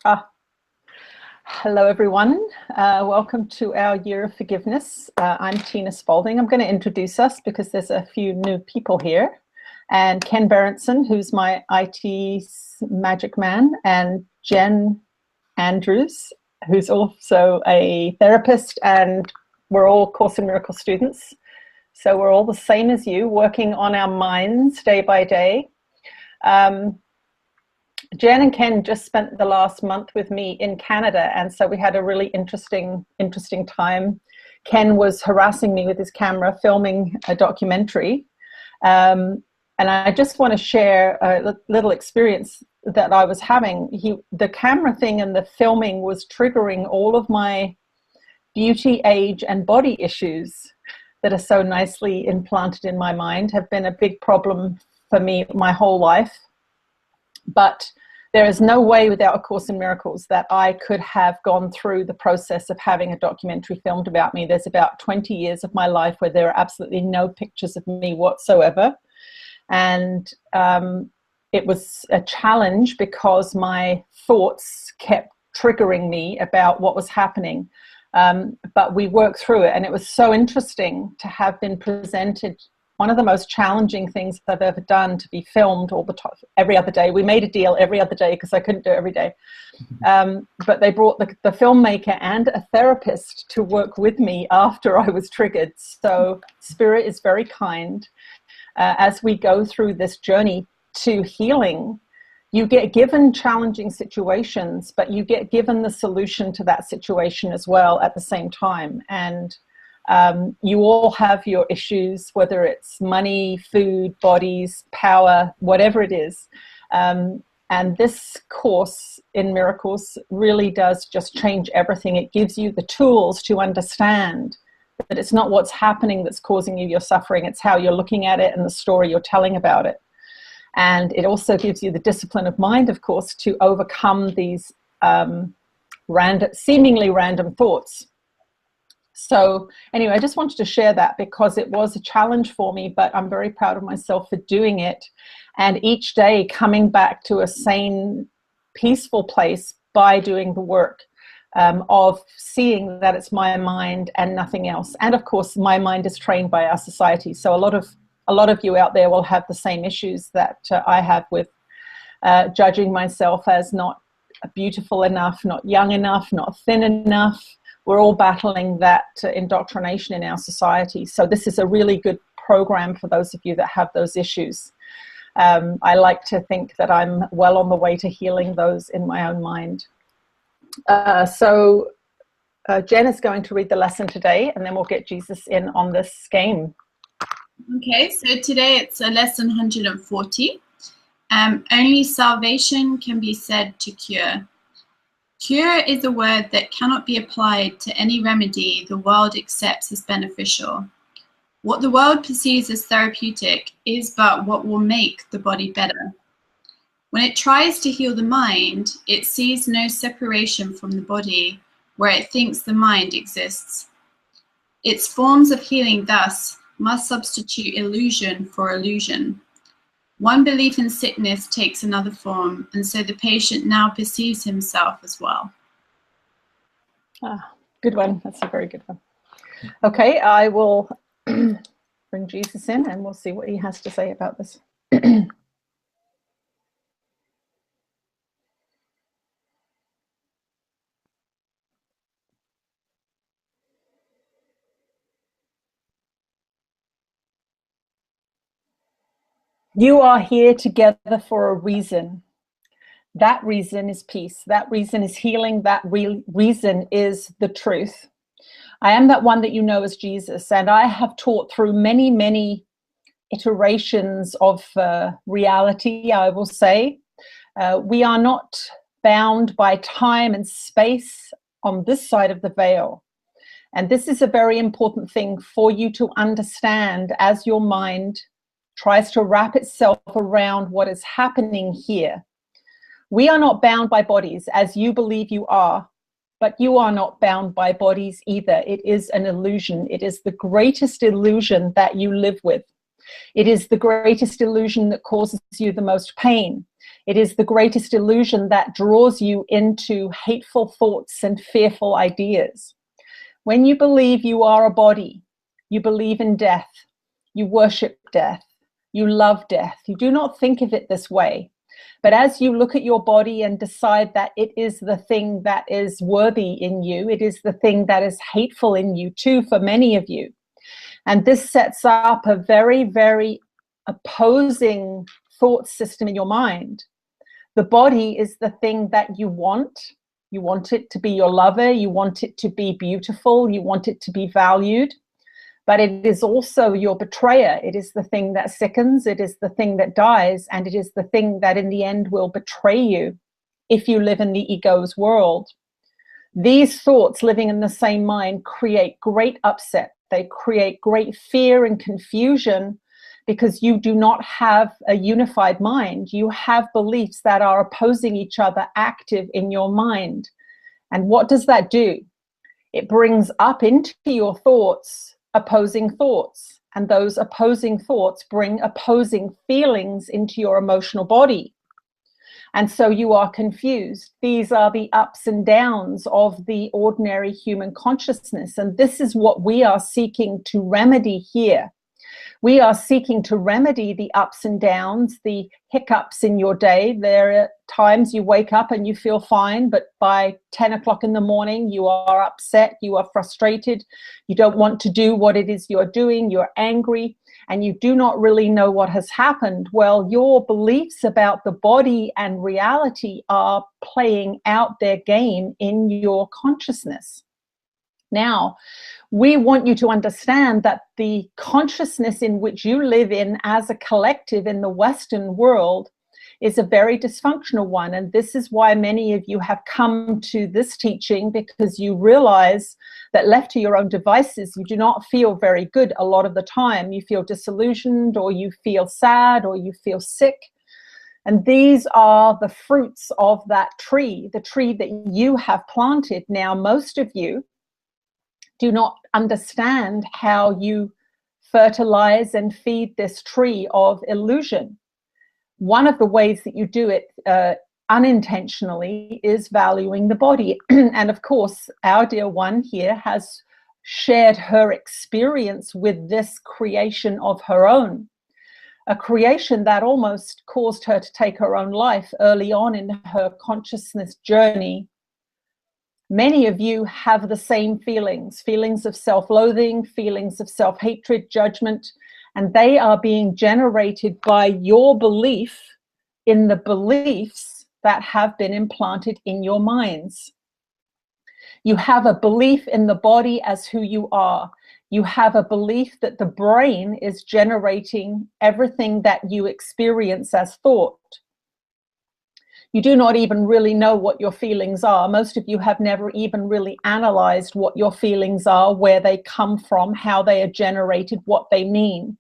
Ah, hello, everyone. Welcome to our Year of Forgiveness. I'm Tina Spalding. I'm going to introduce us because there's a few new people here. And Ken Berenson, who's my IT magic man, and Jen Andrews, who's also a therapist, and we're all Course in Miracles students. So we're all the same as you, working on our minds day by day. Jen and Ken just spent the last month with me in Canada, and so we had a really interesting time. Ken was harassing me with his camera, filming a documentary, and I just want to share a little experience that I was having. The camera thing and the filming was triggering all of my beauty, age, and body issues that are so nicely implanted in my mind, have been a big problem for me my whole life. But there is no way without A Course in Miracles that I could have gone through the process of having a documentary filmed about me. There's about 20 years of my life where there are absolutely no pictures of me whatsoever. And it was a challenge because my thoughts kept triggering me about what was happening. But we worked through it, and it was so interesting to have been presented one of the most challenging things I've ever done, to be filmed all the time, every other day. We made a deal every other day because I couldn't do it every day. But they brought the filmmaker and a therapist to work with me after I was triggered. So Spirit is very kind. As we go through this journey to healing, you get given challenging situations, but you get given the solution to that situation as well at the same time. And you all have your issues, whether it's money, food, bodies, power, whatever it is. And this Course in Miracles really does just change everything. It gives you the tools to understand that it's not what's happening that's causing you your suffering. It's how you're looking at it and the story you're telling about it. And it also gives you the discipline of mind, of course, to overcome these seemingly random thoughts. So anyway, I just wanted to share that because it was a challenge for me, but I'm very proud of myself for doing it. And each day coming back to a sane, peaceful place by doing the work of seeing that it's my mind and nothing else. And of course, my mind is trained by our society. So a lot of you out there will have the same issues that I have with judging myself as not beautiful enough, not young enough, not thin enough. We're all battling that indoctrination in our society. So this is a really good program for those of you that have those issues. I like to think that I'm well on the way to healing those in my own mind. So Jen is going to read the lesson today, and then we'll get Jesus in on this game. Okay, so today it's a lesson 140. Only salvation can be said to cure. Cure is a word that cannot be applied to any remedy the world accepts as beneficial. What the world perceives as therapeutic is but what will make the body better. When it tries to heal the mind, it sees no separation from the body where it thinks the mind exists. Its forms of healing thus must substitute illusion for illusion. One belief in sickness takes another form, and so the patient now perceives himself as well. Good one. That's a very good one. Okay, I will bring Jesus in, and we'll see what he has to say about this. You are here together for a reason. That reason is peace. That reason is healing. That reason is the truth. I am that one that you know as Jesus, and I have taught through many, many iterations of reality, I will say. We are not bound by time and space on this side of the veil. And this is a very important thing for you to understand as your mind tries to wrap itself around what is happening here. We are not bound by bodies as you believe you are, but you are not bound by bodies either. It is an illusion. It is the greatest illusion that you live with. It is the greatest illusion that causes you the most pain. It is the greatest illusion that draws you into hateful thoughts and fearful ideas. When you believe you are a body, you believe in death, you worship death, you love death. You do not think of it this way. But as you look at your body and decide that it is the thing that is worthy in you, it is the thing that is hateful in you too, for many of you. And this sets up a very, very opposing thought system in your mind. The body is the thing that you want. You want it to be your lover. You want it to be beautiful. You want it to be valued. But it is also your betrayer. It is the thing that sickens. It is the thing that dies. And it is the thing that in the end will betray you if you live in the ego's world. These thoughts living in the same mind create great upset. They create great fear and confusion because you do not have a unified mind. You have beliefs that are opposing each other active in your mind. And what does that do? It brings up into your thoughts opposing thoughts. And those opposing thoughts bring opposing feelings into your emotional body. And so you are confused. These are the ups and downs of the ordinary human consciousness. And this is what we are seeking to remedy here. We are seeking to remedy the ups and downs, the hiccups in your day. There are times you wake up and you feel fine, but by 10 o'clock in the morning, you are upset, you are frustrated, you don't want to do what it is you're doing, you're angry, and you do not really know what has happened. Well, your beliefs about the body and reality are playing out their game in your consciousness. Now, we want you to understand that the consciousness in which you live in as a collective in the Western world is a very dysfunctional one. And this is why many of you have come to this teaching, because you realize that left to your own devices, you do not feel very good a lot of the time. You feel disillusioned, or you feel sad, or you feel sick. And these are the fruits of that tree, the tree that you have planted. Now, most of you do not understand how you fertilize and feed this tree of illusion. One of the ways that you do it unintentionally is valuing the body. And of course, our dear one here has shared her experience with this creation of her own, a creation that almost caused her to take her own life early on in her consciousness journey. Many of you have the same feelings, feelings of self-loathing, feelings of self-hatred, judgment, and they are being generated by your belief in the beliefs that have been implanted in your minds. You have a belief in the body as who you are. You have a belief that the brain is generating everything that you experience as thought. You do not even really know what your feelings are. Most of you have never even really analyzed what your feelings are, where they come from, how they are generated, what they mean.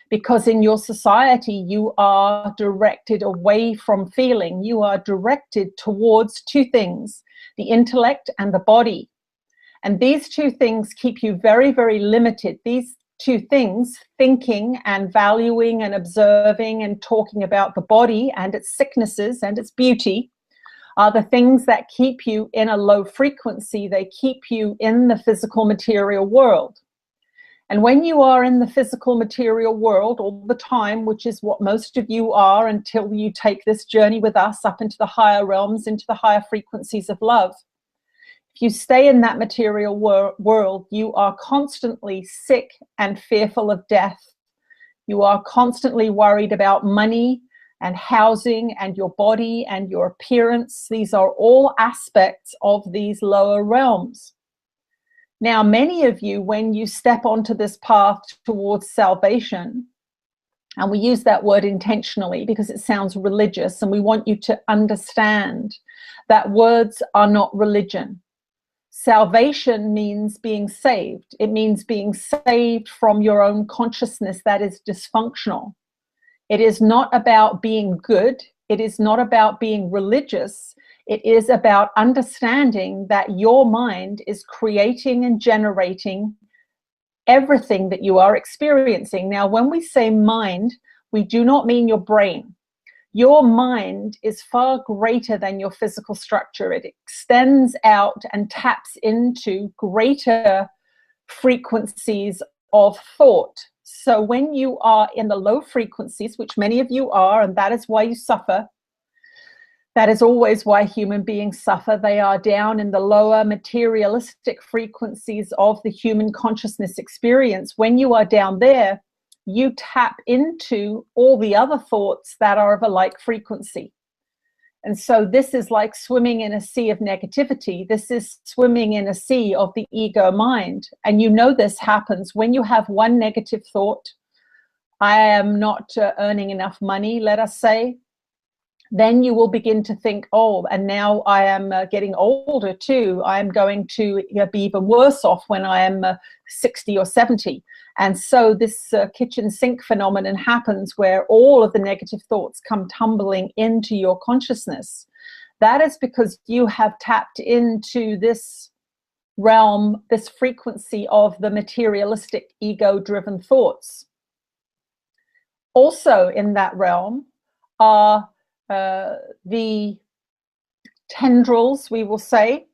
Because in your society, you are directed away from feeling. You are directed towards two things, the intellect and the body. And these two things keep you very, very limited. These two things, thinking and valuing and observing and talking about the body and its sicknesses and its beauty, are the things that keep you in a low frequency. They keep you in the physical material world. And when you are in the physical material world all the time, which is what most of you are until you take this journey with us up into the higher realms, into the higher frequencies of love, if you stay in that material world, you are constantly sick and fearful of death. You are constantly worried about money and housing and your body and your appearance. These are all aspects of these lower realms. Now, many of you, when you step onto this path towards salvation, and we use that word intentionally because it sounds religious, and we want you to understand that words are not religion. Salvation means being saved. It means being saved from your own consciousness that is dysfunctional. It is not about being good. It is not about being religious. It is about understanding that your mind is creating and generating everything that you are experiencing. Now, when we say mind, we do not mean your brain. Your mind is far greater than your physical structure. It extends out and taps into greater frequencies of thought. So when you are in the low frequencies, which many of you are, and that is why you suffer, that is always why human beings suffer. They are down in the lower materialistic frequencies of the human consciousness experience. When you are down there, you tap into all the other thoughts that are of a like frequency. And so this is like swimming in a sea of negativity. This is swimming in a sea of the ego mind. And you know this happens when you have one negative thought. I am not earning enough money, let us say. Then you will begin to think, oh, and now I am getting older too. I am going to be even worse off when I am 60 or 70. And so this kitchen sink phenomenon happens where all of the negative thoughts come tumbling into your consciousness. That is because you have tapped into this realm, this frequency of the materialistic ego-driven thoughts. Also in that realm are the tendrils, we will say,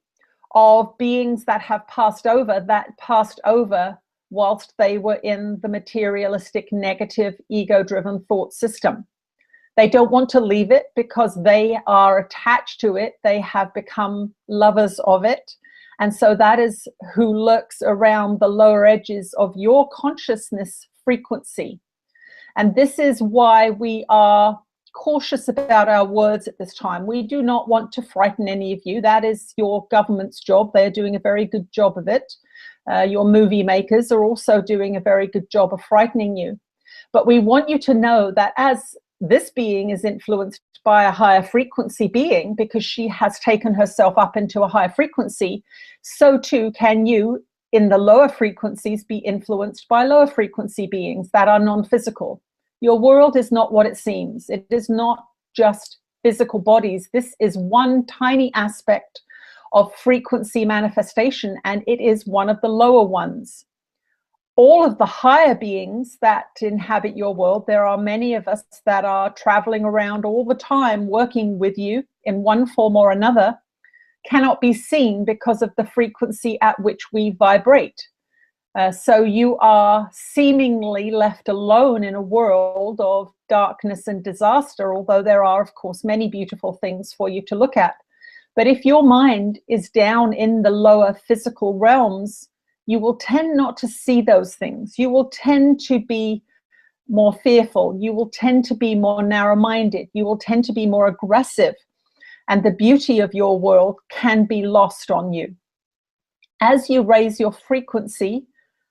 of beings that have passed over whilst they were in the materialistic, negative, ego-driven thought system. They don't want to leave it because they are attached to it. They have become lovers of it. And so that is who lurks around the lower edges of your consciousness frequency. And this is why we are cautious about our words at this time. We do not want to frighten any of you. That is your government's job. They're doing a very good job of it. Your movie makers are also doing a very good job of frightening you. But we want you to know that as this being is influenced by a higher frequency being, because she has taken herself up into a higher frequency, so too can you in the lower frequencies be influenced by lower frequency beings that are non-physical. Your world is not what it seems. It is not just physical bodies. This is one tiny aspect of frequency manifestation, and it is one of the lower ones. All of the higher beings that inhabit your world, there are many of us that are traveling around all the time working with you in one form or another, cannot be seen because of the frequency at which we vibrate. So you are seemingly left alone in a world of darkness and disaster, although there are, of course, many beautiful things for you to look at. But if your mind is down in the lower physical realms, you will tend not to see those things. You will tend to be more fearful. You will tend to be more narrow-minded. You will tend to be more aggressive. And the beauty of your world can be lost on you. As you raise your frequency,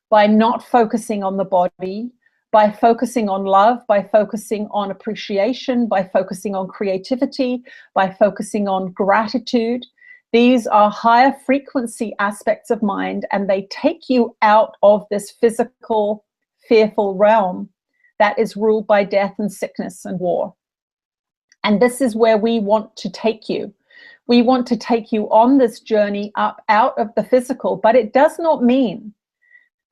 by not focusing on the body, by focusing on love, by focusing on appreciation, by focusing on creativity, by focusing on gratitude. These are higher frequency aspects of mind, and they take you out of this physical, fearful realm that is ruled by death and sickness and war. And this is where we want to take you. We want to take you on this journey up out of the physical, but it does not mean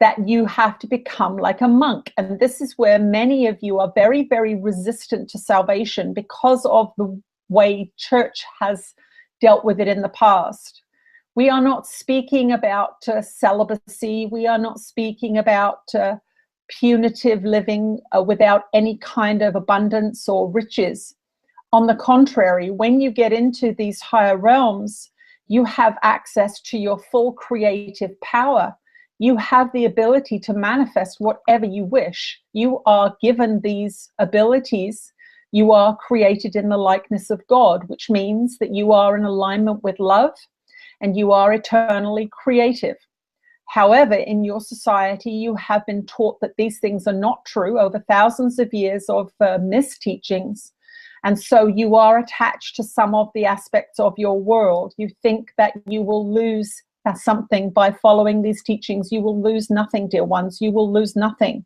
that you have to become like a monk. And this is where many of you are very, very resistant to salvation because of the way church has dealt with it in the past. We are not speaking about celibacy. We are not speaking about punitive living without any kind of abundance or riches. On the contrary, when you get into these higher realms, you have access to your full creative power. You have the ability to manifest whatever you wish. You are given these abilities. You are created in the likeness of God, which means that you are in alignment with love and you are eternally creative. However, in your society, you have been taught that these things are not true over thousands of years of misteachings. And so you are attached to some of the aspects of your world. You think that you will lose something by following these teachings. You will lose nothing, dear ones. You will lose nothing.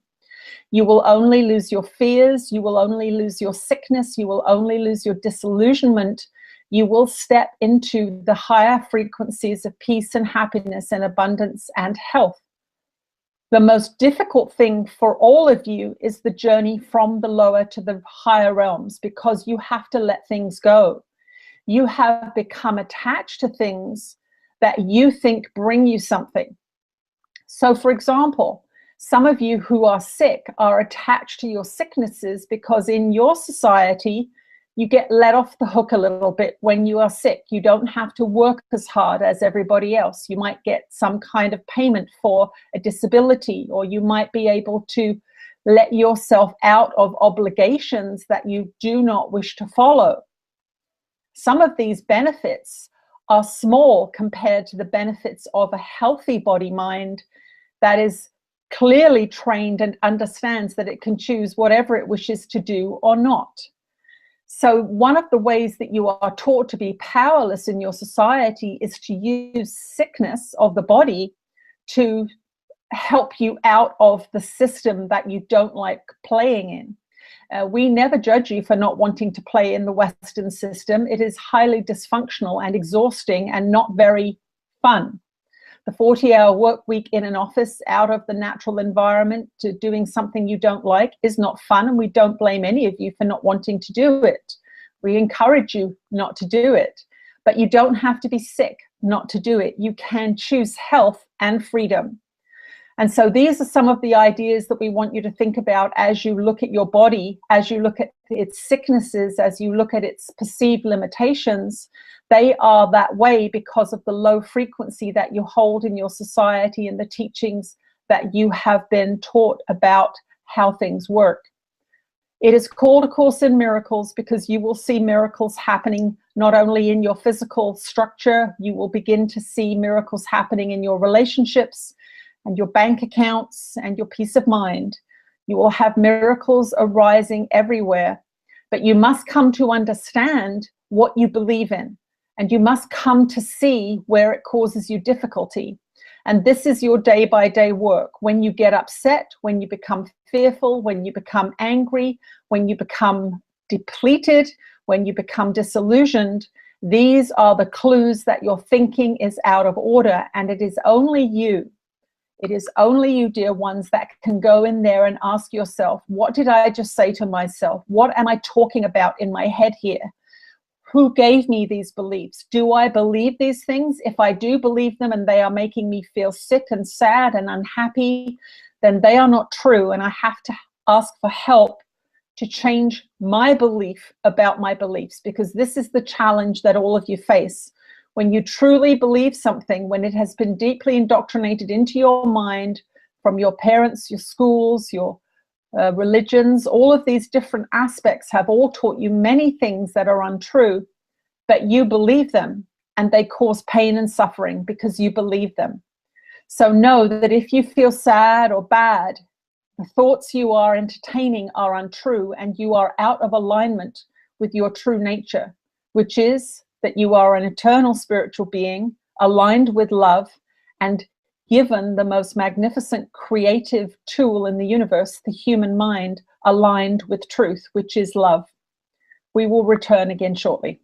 You will only lose your fears. You will only lose your sickness. You will only lose your disillusionment. You will step into the higher frequencies of peace and happiness and abundance and health. The most difficult thing for all of you is the journey from the lower to the higher realms, because you have to let things go. You have become attached to things that you think bring you something. So, for example, some of you who are sick are attached to your sicknesses because in your society, you get let off the hook a little bit when you are sick. You don't have to work as hard as everybody else. You might get some kind of payment for a disability, or you might be able to let yourself out of obligations that you do not wish to follow. Some of these benefits are small compared to the benefits of a healthy body-mind that is clearly trained and understands that it can choose whatever it wishes to do or not. So one of the ways that you are taught to be powerless in your society is to use sickness of the body to help you out of the system that you don't like playing in. We never judge you for not wanting to play in the Western system. It is highly dysfunctional and exhausting and not very fun. The 40-hour work week in an office out of the natural environment to doing something you don't like is not fun, and we don't blame any of you for not wanting to do it. We encourage you not to do it, but you don't have to be sick not to do it. You can choose health and freedom. And so these are some of the ideas that we want you to think about as you look at your body, as you look at its sicknesses, as you look at its perceived limitations. They are that way because of the low frequency that you hold in your society and the teachings that you have been taught about how things work. It is called A Course in Miracles because you will see miracles happening not only in your physical structure, you will begin to see miracles happening in your relationships and your bank accounts and your peace of mind. You will have miracles arising everywhere, but you must come to understand what you believe in, and you must come to see where it causes you difficulty. And this is your day-by-day work. When you get upset, when you become fearful, when you become angry, when you become depleted, when you become disillusioned, these are the clues that your thinking is out of order, and it is only you. It is only you, dear ones, that can go in there and ask yourself, what did I just say to myself? What am I talking about in my head here? Who gave me these beliefs? Do I believe these things? If I do believe them and they are making me feel sick and sad and unhappy, then they are not true, and I have to ask for help to change my belief about my beliefs, because this is the challenge that all of you face. When you truly believe something, when it has been deeply indoctrinated into your mind from your parents, your schools, your religions, all of these different aspects have all taught you many things that are untrue, but you believe them, and they cause pain and suffering because you believe them. So know that if you feel sad or bad, the thoughts you are entertaining are untrue, and you are out of alignment with your true nature, which is that you are an eternal spiritual being aligned with love and given the most magnificent creative tool in the universe, the human mind, aligned with truth, which is love. We will return again shortly.